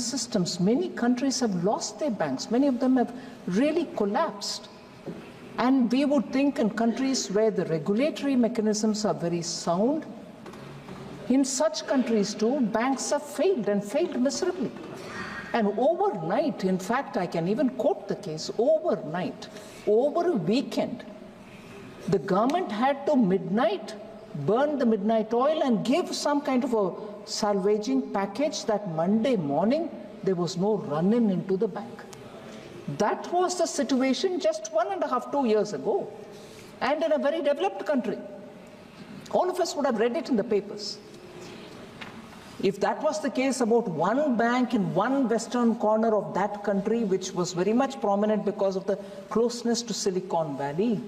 systems. Many countries have lost their banks. Many of them have really collapsed. And we would think in countries where the regulatory mechanisms are very sound, in such countries too, banks have failed and failed miserably. And overnight, in fact, I can even quote the case, overnight, over a weekend, the government had to burn the midnight oil and give some kind of a salvaging package that Monday morning there was no run-in into the bank. That was the situation just 1.5, 2 years ago, and in a very developed country. All of us would have read it in the papers. If that was the case about one bank in one western corner of that country, which was very much prominent because of the closeness to Silicon Valley,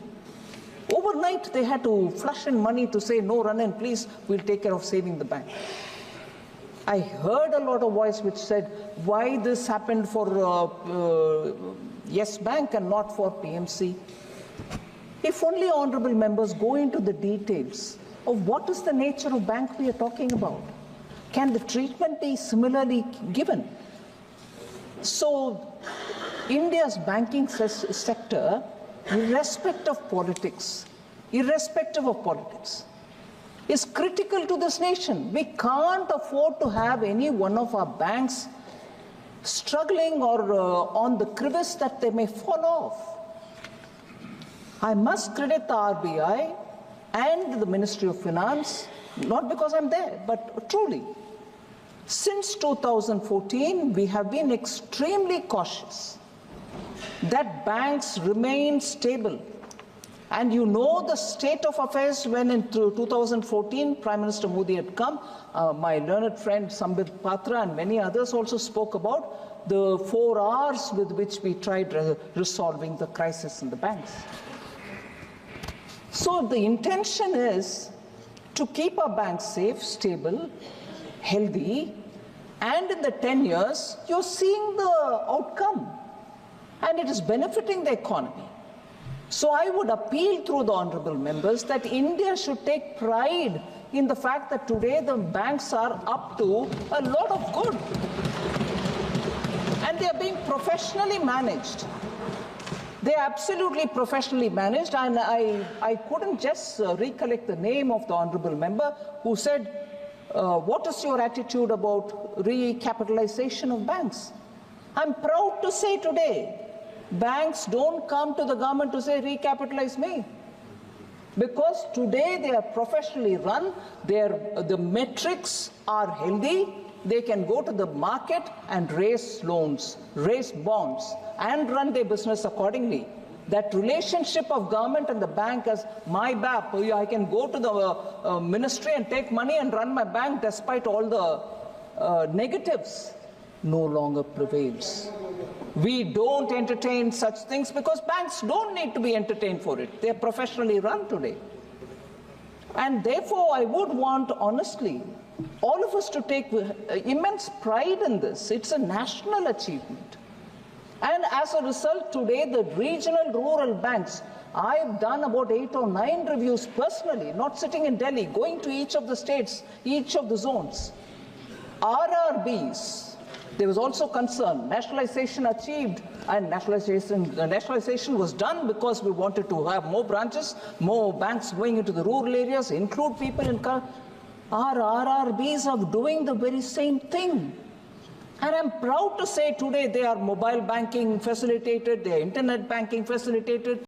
overnight they had to flush in money to say, no, run in, please, we'll take care of saving the bank. I heard a lot of voice which said, why this happened for Yes Bank and not for PMC? If only honorable members go into the details of what is the nature of bank we are talking about. Can the treatment be similarly given? So, India's banking sector, irrespective of politics, is critical to this nation. We can't afford to have any one of our banks struggling or on the crevice that they may fall off. I must credit the RBI and the Ministry of Finance, not because I'm there, but truly. Since 2014, we have been extremely cautious that banks remain stable. And you know the state of affairs when in 2014, Prime Minister Modi had come. My learned friend Sambit Patra and many others also spoke about the 4 R's with which we tried resolving the crisis in the banks. So the intention is to keep our banks safe, stable, healthy, and in the 10 years, you're seeing the outcome, and it is benefiting the economy. So I would appeal through the honorable members that India should take pride in the fact that today the banks are up to a lot of good, and they are being professionally managed. They are absolutely professionally managed, and I couldn't just recollect the name of the honorable member who said, what is your attitude about recapitalization of banks? I'm proud to say today, banks don't come to the government to say, recapitalize me. Because today they are professionally run, the metrics are healthy, they can go to the market and raise loans, raise bonds, and run their business accordingly. That relationship of government and the bank as my BAP, I can go to the ministry and take money and run my bank despite all the negatives, no longer prevails. We don't entertain such things because banks don't need to be entertained for it. They're professionally run today. And therefore, I would want, honestly, all of us to take immense pride in this. It's a national achievement. And as a result, today, the regional rural banks, I've done about 8 or 9 reviews personally, not sitting in Delhi, going to each of the states, each of the zones. RRBs, there was also concern. Nationalization achieved, and nationalization was done because we wanted to have more branches, more banks going into the rural areas, include people in our RRBs are doing the very same thing. And I'm proud to say today they are mobile banking facilitated, they are internet banking facilitated.